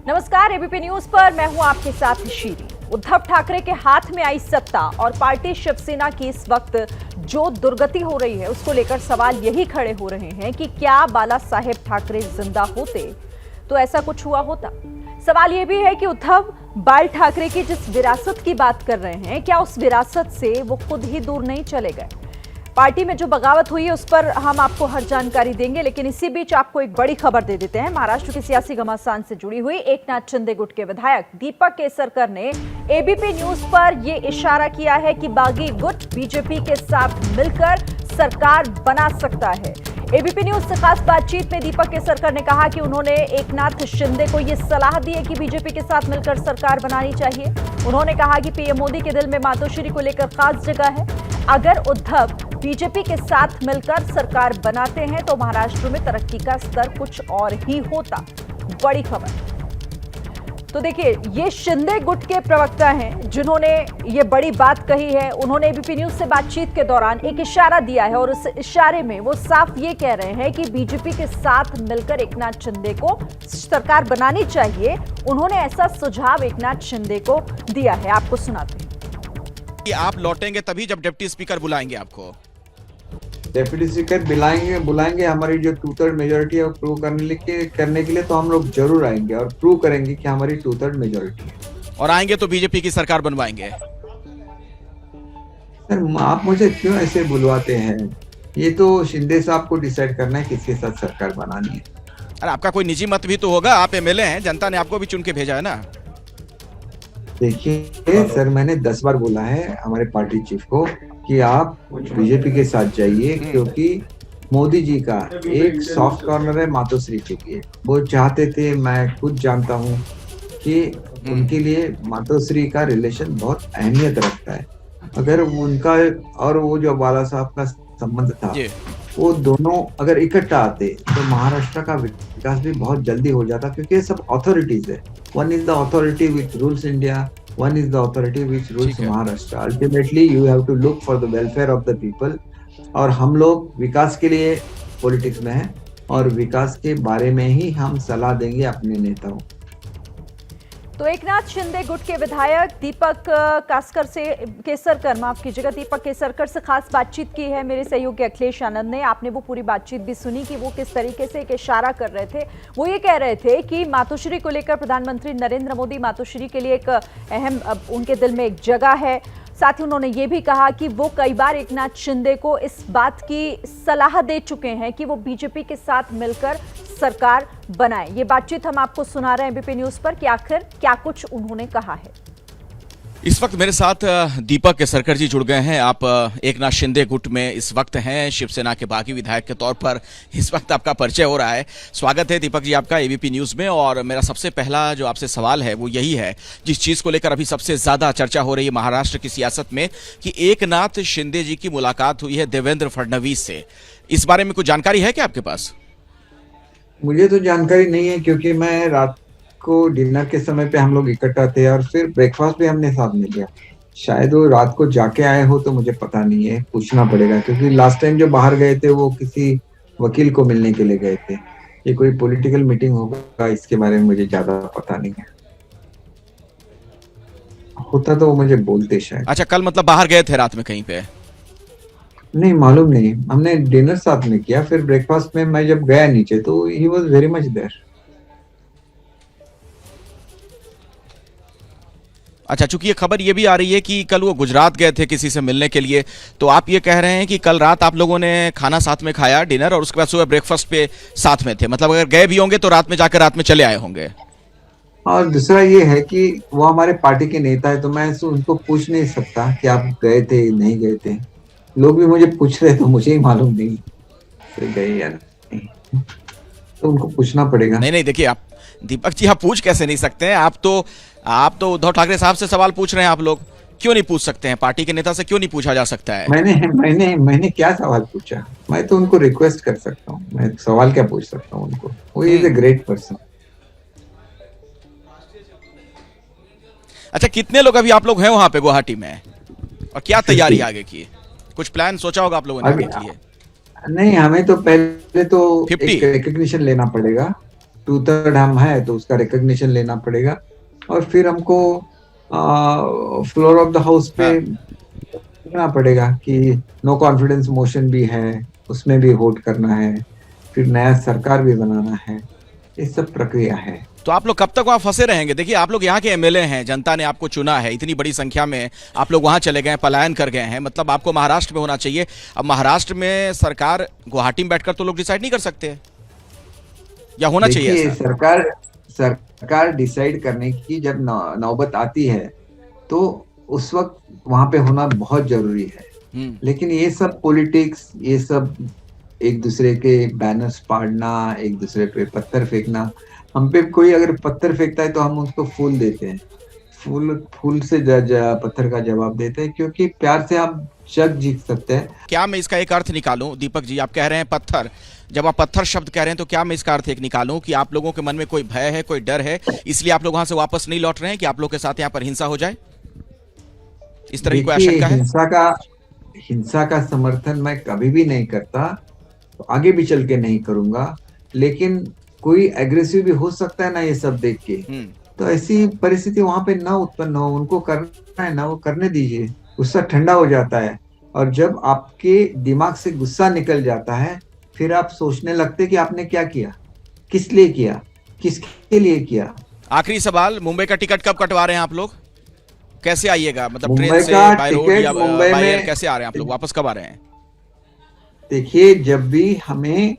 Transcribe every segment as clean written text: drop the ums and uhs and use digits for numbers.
नमस्कार, ABP news पर मैं हूं आपके साथ शीरी। उद्धव ठाकरे के हाथ में आई सत्ता और पार्टी शिवसेना की इस वक्त जो दुर्गति हो रही है उसको लेकर सवाल यही खड़े हो रहे हैं कि क्या बाला साहेब ठाकरे जिंदा होते तो ऐसा कुछ हुआ होता। सवाल यह भी है कि उद्धव बाल ठाकरे की जिस विरासत की बात कर रहे हैं, क्या उस विरासत से वो खुद ही दूर नहीं चले गए। पार्टी में जो बगावत हुई है उस पर हम आपको हर जानकारी देंगे, लेकिन इसी बीच आपको एक बड़ी खबर दे देते हैं। महाराष्ट्र के सियासी घमासान से जुड़ी हुई एकनाथ शिंदे गुट के विधायक दीपक केसरकर ने एबीपी न्यूज पर यह इशारा किया है कि बागी गुट बीजेपी के साथ मिलकर सरकार बना सकता है। एबीपी न्यूज से खास बातचीत में दीपक केसरकर ने कहा कि उन्होंने एकनाथ शिंदे को यह सलाह दी है कि बीजेपी के साथ मिलकर सरकार बनानी चाहिए। उन्होंने कहा कि पीएम मोदी के दिल में मातोश्री को लेकर खास जगह है। अगर उद्धव बीजेपी के साथ मिलकर सरकार बनाते हैं तो महाराष्ट्र में तरक्की का स्तर कुछ और ही होता। बड़ी खबर। तो देखिए, ये शिंदे गुट के प्रवक्ता हैं जिन्होंने ये बड़ी बात कही है। उन्होंने एबीपी न्यूज से बातचीत के दौरान एक इशारा दिया है और उस इशारे में वो साफ ये कह रहे हैं कि बीजेपी के साथ मिलकर एकनाथ शिंदे को सरकार बनानी चाहिए। उन्होंने ऐसा सुझाव एकनाथ शिंदे को दिया है, आपको सुनाते हैं। आप लौटेंगे तभी जब डिप्टी स्पीकर बुलाएंगे आपको। डेप्यूटी स्पीकर बुलाएंगे हमारी जो 2/3 मेजोरिटी है वो प्रूव करने के लिए तो हम लोग जरूर आएंगे और प्रूव करेंगे कि हमारी 2/3 मेजोरिटी है। और आएंगे तो बीजेपी की सरकार बनवाएंगे। सर, आप मुझे क्यों ऐसे बुलवाते हैं? ये तो शिंदे साहब को डिसाइड करना है किसके साथ सरकार बनानी है। अरे आपका कोई निजी मत भी तो होगा, आप एमएलए हैं, जनता ने आपको भी चुन के भेजा है ना। देखिए सर, मैंने 10 बार बोला है हमारे पार्टी चीफ को कि आप बीजेपी के साथ जाइए, क्योंकि मोदी जी का एक सॉफ्ट कॉर्नर है मातोश्री के लिए। वो चाहते थे, मैं खुद जानता हूँ कि उनके लिए मातोश्री का रिलेशन बहुत अहमियत रखता है। अगर उनका और वो जो बाला साहब का संबंध था, वो दोनों अगर इकट्ठा आते तो महाराष्ट्र का विकास भी बहुत जल्दी हो जाता, क्योंकि ये सब अथॉरिटीज है। One is the authority which rules India, one is the authority which rules Maharashtra. Ultimately you have to look for the welfare of the people. और हम लोग विकास के लिए पॉलिटिक्स में हैं और विकास के बारे में ही हम सलाह देंगे अपने नेताओं। तो एकनाथ शिंदे गुट के विधायक दीपक केसरकर से खास बातचीत की है मेरे सहयोगी अखिलेश आनंद ने। आपने वो पूरी बातचीत भी सुनी कि वो किस तरीके से एक इशारा कर रहे थे। वो ये कह रहे थे कि मातोश्री को लेकर प्रधानमंत्री नरेंद्र मोदी मातोश्री के लिए एक अहम, उनके दिल में एक जगह है। साथ ही उन्होंने ये भी कहा कि वो कई बार एकनाथ शिंदे को इस बात की सलाह दे चुके हैं कि वो बीजेपी के साथ मिलकर सरकार बनाए। ये बातचीत हम आपको सुना रहे हैं एबीपी न्यूज पर कि आखिर क्या कुछ उन्होंने कहा है। इस वक्त मेरे साथ दीपक केसरकर जी जुड़ गए हैं। आप एकनाथ शिंदे गुट में इस वक्त हैं, शिवसेना के बागी विधायक के तौर पर इस वक्त आपका परिचय हो रहा है। स्वागत है दीपक जी आपका एबीपी न्यूज में। और मेरा सबसे पहला जो आपसे सवाल है वो यही है, जिस चीज को लेकर अभी सबसे ज्यादा चर्चा हो रही है महाराष्ट्र की सियासत में, कि एकनाथ शिंदे जी की मुलाकात हुई है देवेंद्र फडणवीस से। इस बारे में कुछ जानकारी है क्या आपके पास? मुझे तो जानकारी नहीं है, क्योंकि मैं रात को डिनर के समय पे हम लोग इकट्ठा थे और फिर ब्रेकफास्ट भी हमने साथ में किया। शायद वो रात को जाके आए हो तो मुझे पता नहीं है, पूछना पड़ेगा, क्योंकि लास्ट टाइम जो बाहर गए थे वो किसी वकील को मिलने के लिए गए थे। ये कोई पॉलिटिकल मीटिंग होगा, इसके बारे में मुझे ज्यादा पता नहीं है। होता तो वो मुझे बोलते शायद। अच्छा, कल मतलब बाहर गए थे रात में कहीं पे? नहीं, मालूम नहीं। हमने डिनर साथ में किया, फिर ब्रेकफास्ट में मैं जब गया नीचे तो he was very much there. अच्छा, चूंकि ये खबर ये भी आ रही है कि कल वो गुजरात गए थे किसी से मिलने के लिए, तो आप ये कह रहे हैं कि कल रात आप लोगों ने खाना साथ में खाया, डिनर, और उसके बाद सुबह ब्रेकफास्ट पे साथ में थे। मतलब अगर गए भी होंगे तो रात में जाकर रात में चले आए होंगे। और दूसरा ये है कि वो हमारे पार्टी के नेता है, तो मैं उनको पूछ नहीं सकता कि आप गए थे नहीं गए थे। लोग भी मुझे पूछ रहे तो मुझे ही मालूम नहीं गए या नहीं, तो उनको पूछना पड़ेगा। नहीं, देखिए आप दीपक जी, आप पूछ कैसे नहीं सकते हैं? आप तो उद्धव ठाकरे साहब से सवाल पूछ रहे हैं। आप लोग क्यों नहीं पूछ सकते हैं? पार्टी के नेता से क्यों नहीं पूछा जा सकता है? मैंने क्या सवाल पूछा? मैं तो उनको रिक्वेस्ट कर सकता हूँ, मैं सवाल क्या पूछ सकता हूँ उनको? वो इज अ ग्रेट पर्सन। अच्छा, कितने लोग अभी आप लोग हैं वहां पे गुवाहाटी में, और क्या तैयारी आगे की? कुछ प्लान सोचा होगा आप लोगों ने आगे के लिए? नहीं, हमें तो पहले तो एक रिकग्निशन लेना पड़ेगा 2/3 हम है तो उसका रिकग्निशन लेना पड़ेगा, और फिर हमको फ्लोर ऑफ द हाउस पे हाँ। करना पड़ेगा कि नो कॉन्फिडेंस मोशन भी है, उसमें भी वोट करना है, फिर नया सरकार भी बनाना है, ये सब प्रक्रिया है। तो आप लोग कब तक वहां फंसे रहेंगे? देखिए, आप लोग यहाँ के एमएलए हैं, जनता ने आपको चुना है, इतनी बड़ी संख्या में आप लोग वहां चले गए, पलायन कर गए हैं, मतलब आपको महाराष्ट्र में होना चाहिए। अब महाराष्ट्र में सरकार गुवाहाटी में बैठकर तो लोग डिसाइड नहीं कर सकते, या होना चाहिए देखिए, ऐसा? सरकार डिसाइड करने की जब नौबत आती है तो उस वक्त वहां पे होना बहुत जरूरी है। लेकिन ये सब पॉलिटिक्स, ये सब एक दूसरे के बैनर्स फाड़ना, एक दूसरे पे पत्थर फेंकना, हम पे कोई अगर पत्थर फेंकता है तो हम उसको फूल देते हैं, फूल से पत्थर का जवाब देते हैं, क्योंकि प्यार से आप जग जीत सकते हैं। क्या मैं इसका एक अर्थ निकालूं? दीपक जी, आप कह रहे हैं पत्थर, जब आप पत्थर शब्द कह रहे हैं तो क्या मैं इसका अर्थ एक निकालूं कि आप लोगों के मन में कोई भय है, कोई डर है, इसलिए आप लोग वहां से वापस नहीं लौट रहे हैं कि आप लोग के साथ यहाँ पर हिंसा हो जाए? इस तरह की कोई देखिए, आशंका है? हिंसा का समर्थन मैं कभी भी नहीं करता, तो आगे भी चल के नहीं करूंगा, लेकिन कोई एग्रेसिव भी हो सकता है ना, ये सब देख के। तो ऐसी परिस्थिति वहां पे ना उत्पन्न हो, उनको करना है ना, वो करने दीजिए, गुस्सा ठंडा हो जाता है, और जब आपके दिमाग से गुस्सा निकल जाता है फिर आप सोचने लगते कि आपने क्या किया, किस लिए किया, किसके लिए किया। आखिरी सवाल, मुंबई का टिकट कब कटवा रहे हैं आप लोग? कैसे आइएगा, मतलब ट्रेन मुंबई से, का बाय रोड टिकट या मुंबई बाय एयर, में, कैसे आ रहे हैं आप लोग, वापस कब आ रहे हैं? देखिए, जब भी हमें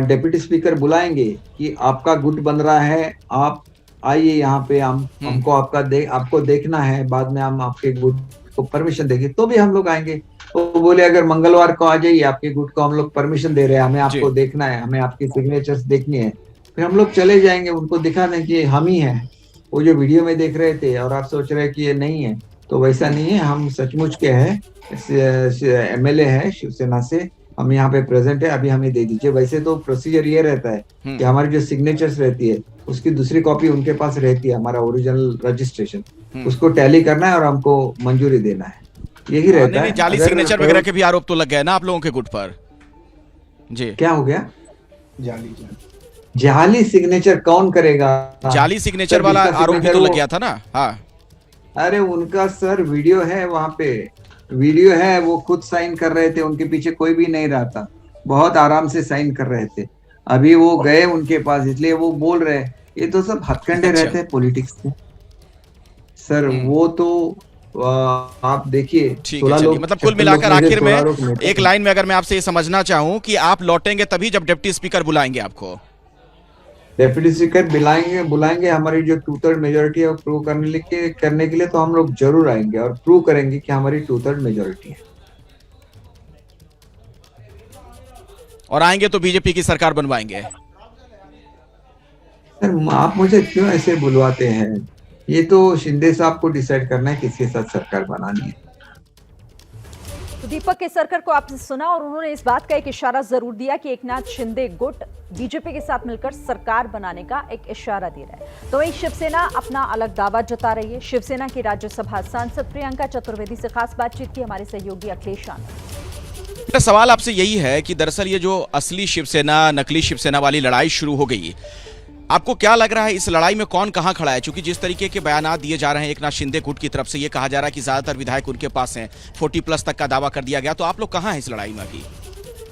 डिप्टी स्पीकर बुलाएंगे कि आपका गुट बन रहा है, आप आइए यहाँ पे, हमको आपको देखना है, बाद में हम आपके गुट को परमिशन देंगे, तो भी हम लोग आएंगे। तो बोले अगर मंगलवार को आ जाइए, आपके गुट को हम लोग परमिशन दे रहे हैं, हमें आपको देखना है, हमें आपकी सिग्नेचर्स देखनी है, फिर हम लोग चले जाएंगे, उनको दिखा दें कि हम ही हैं। वो जो वीडियो में देख रहे थे और आप सोच रहे हैं कि ये नहीं है, तो वैसा नहीं है, हम सचमुच के हैं, एमएलए है शिवसेना से, हम यहाँ पे प्रेजेंट है, अभी हमें दे दीजिए। वैसे तो प्रोसीजर ये रहता है कि हमारी जो सिग्नेचर्स रहती है उसकी दूसरी कॉपी उनके पास रहती है, हमारा ओरिजिनल रजिस्ट्रेशन, उसको टैली करना है और हमको मंजूरी देना है, यही रहता है। जाली सिग्नेचर वगैरह के भी आरोप तो लग गए ना आप लोगों के गुट पर? जी, क्या हो गया? जाली सिग्नेचर कौन करेगा? जाली सिग्नेचर वाला आरोप भी तो लग गया था ना। हाँ, अरे उनका सर वीडियो है, वहां पे वीडियो है, वो खुद साइन कर रहे थे, उनके पीछे कोई भी नहीं रहा था, बहुत आराम से साइन कर रहे थे। अभी वो गए उनके पास, इसलिए वो बोल रहे हैं, ये तो सब हथकंडे रहते हैं पॉलिटिक्स के सर। वो तो आप देखिए, ठीक है, चलिए, मतलब कुल मिलाकर आखिर में एक लाइन में अगर मैं आपसे ये समझना चाहूं कि आप लौटेंगे तभी जब डिप्टी स्पीकर बुलाएंगे आपको? डिप्टी स्पीकर बुलाएंगे, हमारी जो 2/3 मेजोरिटी है वो प्रूव करने के लिए तो हम लोग जरूर आएंगे और प्रूव करेंगे कि हमारी 2/3 मेजोरिटी है। और आएंगे तो बीजेपी की सरकार बनवाएंगे? सर, आप मुझे क्यों ऐसे बुलवाते हैं? ये तो शिंदे साहब को डिसाइड करना है किसके साथ सरकार बनानी है। तो दीपक केसरकर को आपने सुना और उन्होंने इस बात का एक इशारा जरूर दिया कि एकनाथ शिंदे गुट बीजेपी के साथ मिलकर सरकार बनाने का एक इशारा दे रहा है। तो वहीं शिवसेना अपना अलग दावा जता रही है। शिवसेना की राज्यसभा सांसद प्रियंका चतुर्वेदी से खास बातचीत की हमारे सहयोगी अखिलेश आनंद। मेरा सवाल आपसे यही है कि दरअसल ये जो असली शिवसेना नकली शिवसेना वाली लड़ाई शुरू हो गई, आपको क्या लग रहा है इस लड़ाई में कौन कहां खड़ा है? क्योंकि जिस तरीके के बयानात दिए जा रहे हैं एकनाथ शिंदे गुट की तरफ से, ये कहा जा रहा है कि ज्यादातर विधायक उनके पास हैं, 40+ तक का दावा कर दिया गया, तो आप लोग कहां हैं इस लड़ाई में अभी?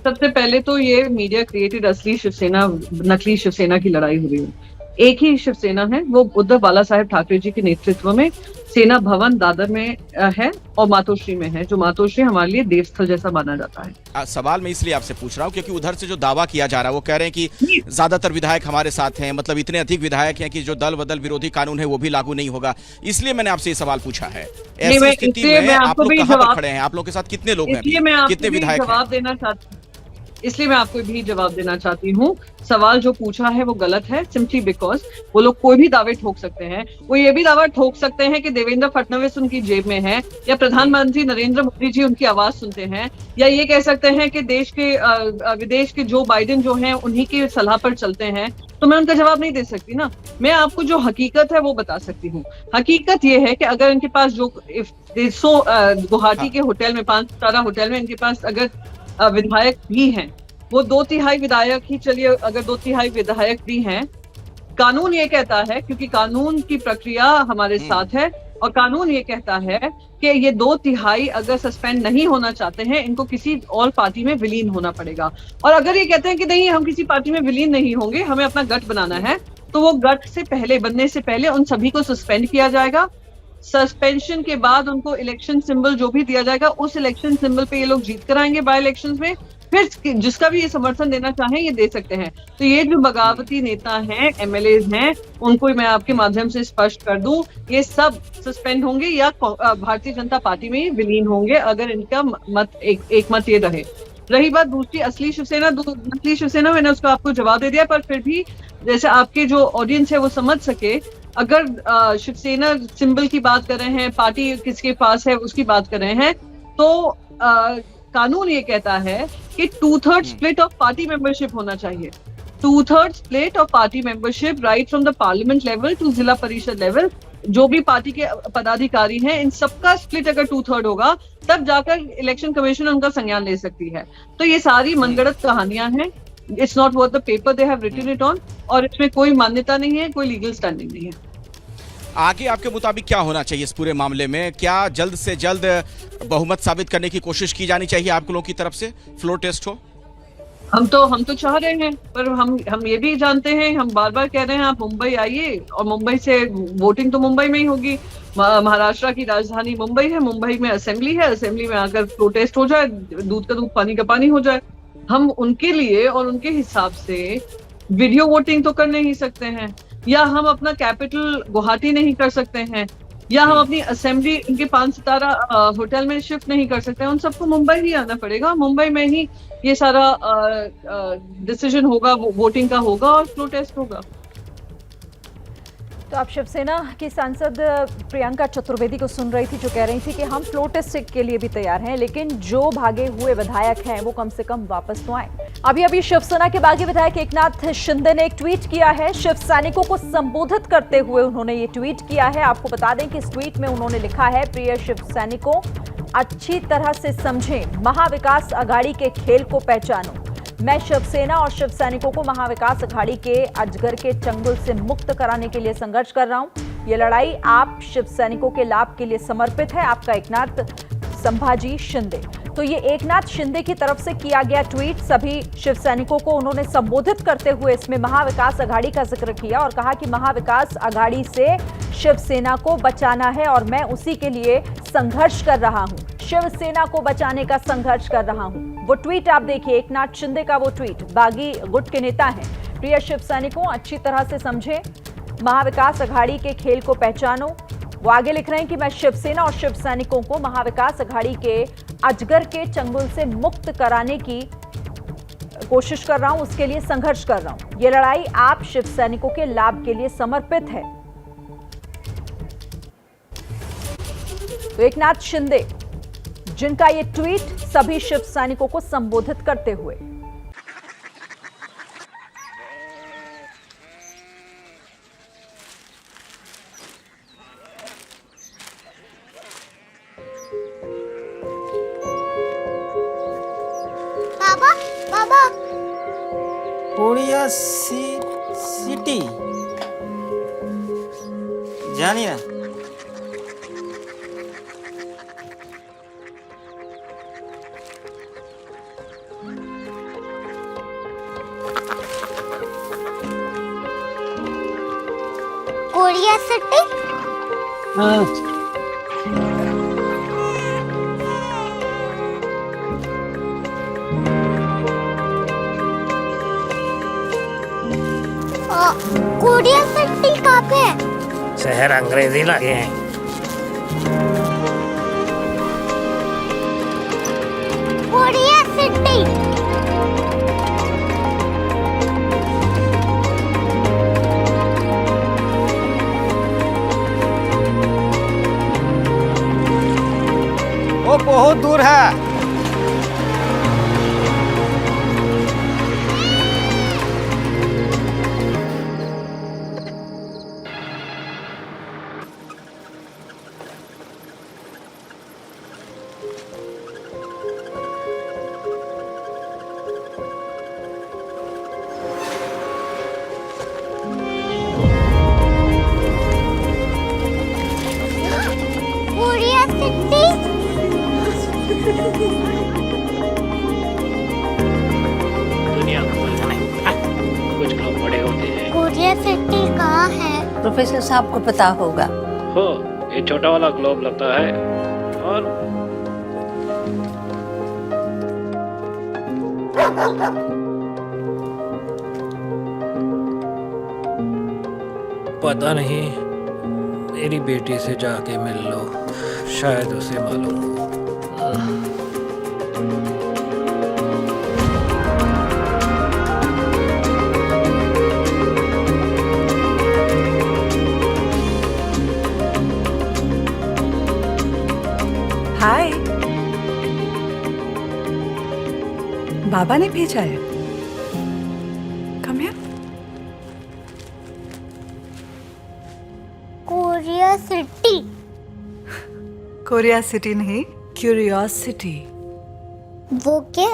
सबसे पहले तो ये मीडिया क्रिएटेड असली शिवसेना नकली शिवसेना की लड़ाई हो रही है। एक ही शिवसेना है, वो उद्धव बाला साहेब ठाकरे जी के नेतृत्व में सेना भवन दादर में है और मातोश्री में है, जो मातोश्री हमारे लिए देवस्थल जैसा माना जाता है। सवाल मैं इसलिए आपसे पूछ रहा हूँ क्योंकि उधर से जो दावा किया जा रहा है वो कह रहे हैं कि ज्यादातर विधायक हमारे साथ हैं, मतलब इतने अधिक विधायक हैं कि जो दल बदल विरोधी कानून है वो भी लागू नहीं होगा। इसलिए मैंने आपसे ये सवाल पूछा है। ऐसी स्थिति में आप लोग कहां पर खड़े हैं? आप लोग के साथ कितने लोग हैं, कितने विधायक हैं? इसलिए मैं आपको भी जवाब देना चाहती हूँ। सवाल जो पूछा है वो गलत है, सिंपली बिकॉज वो लोग कोई भी दावे ठोक सकते हैं। वो ये भी दावा ठोक सकते हैं कि देवेंद्र फडणवीस उनकी जेब में है, या प्रधानमंत्री नरेंद्र मोदी जी उनकी आवाज सुनते हैं, या ये कह सकते हैं कि विदेश के जो बाइडेन जो हैं उन्हीं की सलाह पर चलते हैं। तो मैं उनका जवाब नहीं दे सकती ना। मैं आपको जो हकीकत है वो बता सकती हूँ। हकीकत ये है कि अगर इनके पास जो गुवाहाटी के होटल में 5 सितारा होटल में इनके पास अगर विधायक भी हैं वो 2/3 विधायक ही, चलिए अगर 2/3 विधायक भी हैं, कानून ये कहता है, क्योंकि कानून की प्रक्रिया हमारे साथ है, और कानून ये कहता है कि ये 2/3 अगर सस्पेंड नहीं होना चाहते हैं, इनको किसी और पार्टी में विलीन होना पड़ेगा। और अगर ये कहते हैं कि नहीं, हम किसी पार्टी में विलीन नहीं होंगे, हमें अपना गठ बनाना है, तो वो गठ से पहले, बनने से पहले उन सभी को सस्पेंड किया जाएगा। सस्पेंशन के बाद उनको इलेक्शन सिंबल जो भी दिया जाएगा, उस इलेक्शन सिंबल पे ये लोग जीत कर आएंगे बाय इलेक्शंस में, फिर जिसका भी ये समर्थन देना चाहें ये दे सकते हैं। तो ये जो बगावती नेता हैं, एमएलए हैं, उनको मैं आपके माध्यम से स्पष्ट कर दूं, ये सब सस्पेंड होंगे या भारतीय जनता पार्टी में विलीन होंगे, अगर इनका मत एक मत ये रहे। रही बात दूसरी असली शिवसेना, मैंने उसका आपको जवाब दे दिया, पर फिर भी जैसे आपके जो ऑडियंस है वो समझ सके, अगर शिवसेना सिंबल की बात कर रहे हैं, पार्टी किसके पास है उसकी बात कर रहे हैं, तो कानून ये कहता है कि 2/3 स्प्लिट ऑफ पार्टी मेंबरशिप होना चाहिए। 2/3 split of party membership right from the parliament level to zila parishad level. जो भी पार्टी के पदाधिकारी हैं, इन सबका स्प्लिट अगर 2/3 होगा, तब जाकर इलेक्शन कमीशन उनका संज्ञान ले सकती है। तो ये सारी मनगढ़ंत कहानियां हैं। It's not worth the paper they have written it on, और इसमें कोई मान्यता नहीं है, कोई लीगल स्टैंडिंग नहीं है। आगे आपके मुताबिक क्या होना चाहिए इस पूरे मामले में? क्या जल्द से जल्द बहुमत साबित करने की कोशिश की जानी चाहिए आप लोगों की तरफ से, फ्लोर टेस्ट हो? हम तो चाह रहे हैं, पर हम ये भी जानते हैं, हम बार बार कह रहे हैं आप मुंबई आइए, और मुंबई से वोटिंग तो मुंबई में ही होगी। महाराष्ट्र की राजधानी मुंबई है, मुंबई में असेंबली है, असेंबली में अगर प्रोटेस्ट हो जाए, दूध का दूध पानी का पानी हो जाए, हम उनके लिए और उनके हिसाब से वीडियो वोटिंग तो कर नहीं सकते हैं, या हम अपना कैपिटल गुवाहाटी नहीं कर सकते हैं, या हम अपनी असेंबली इनके 5 सितारा होटल में शिफ्ट नहीं कर सकते हैं। उन सबको मुंबई ही आना पड़ेगा, मुंबई में ही ये सारा डिसीजन होगा, वोटिंग का होगा और प्रोटेस्ट होगा। तो आप शिवसेना की सांसद प्रियंका चतुर्वेदी को सुन रही थी, जो कह रही थी कि हम फ्लोर टेस्ट के लिए भी तैयार हैं, लेकिन जो भागे हुए विधायक हैं वो कम से कम वापस तो आए। अभी शिवसेना के बागी विधायक एकनाथ शिंदे ने एक ट्वीट किया है। शिव सैनिकों को संबोधित करते हुए उन्होंने ये ट्वीट किया है। आपको बता दें कि इस ट्वीट में उन्होंने लिखा है, प्रिय शिव सैनिकों, अच्छी तरह से समझें, महाविकास अघाड़ी के खेल को पहचानो। मैं शिवसेना और शिव सैनिकों को महाविकास अघाड़ी के अजगर के चंगुल से मुक्त कराने के लिए संघर्ष कर रहा हूं। ये लड़ाई आप शिव सैनिकों के लाभ के लिए समर्पित है। आपका एकनाथ संभाजी शिंदे। तो ये एकनाथ शिंदे की तरफ से किया गया ट्वीट, सभी शिव सैनिकों को उन्होंने संबोधित करते हुए इसमें महाविकास अघाड़ी का जिक्र किया और कहा कि महाविकास अघाड़ी से शिवसेना को बचाना है और मैं उसी के लिए संघर्ष कर रहा हूं, शिवसेना को बचाने का संघर्ष कर रहा हूं। वो ट्वीट आप देखिए, एकनाथ शिंदे का वो ट्वीट, बागी गुट के नेता हैं। प्रिय शिव सैनिकों, अच्छी तरह से समझे, महाविकास अघाड़ी के खेल को पहचानो। वो आगे लिख रहे हैं कि मैं शिवसेना और शिव सैनिकों को महाविकास अघाड़ी के अजगर के चंगुल से मुक्त कराने की कोशिश कर रहा हूं, उसके लिए संघर्ष कर रहा हूं। ये लड़ाई आप शिव सैनिकों के लाभ के लिए समर्पित है। तो एकनाथ शिंदे, जिनका ये ट्वीट सभी शिव सैनिकों को संबोधित करते हुए। बाबा बाबा कोरिया सिटी জানি না कोरिया सिटी कोरिया सिटी कहाँ पे है? शहर अंग्रेजी लगे हैं कोरिया सिटी वो बहुत दूर है सिटी दुनिया को बोलना नहीं। कुछ लोग बड़े होते हैं। कोरिया सिटी कहाँ है? प्रोफेसर साहब को पता होगा। हो, ये छोटा वाला ग्लोब लगता है और पता नहीं, मेरी बेटी से जाके मिल लो, शायद उसे मालूम हो। हाय, बाबा ने भेजा है। Come here. Korea city Korea city नहीं, क्यूरियोसिटी। वो क्या?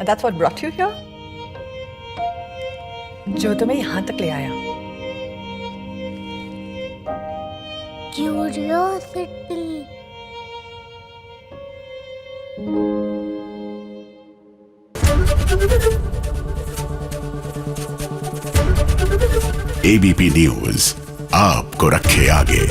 That's what brought you here. जो तुम्हें यहाँ तक ले आया। क्यूरियोसिटी। एबीपी न्यूज आपको रखे आगे।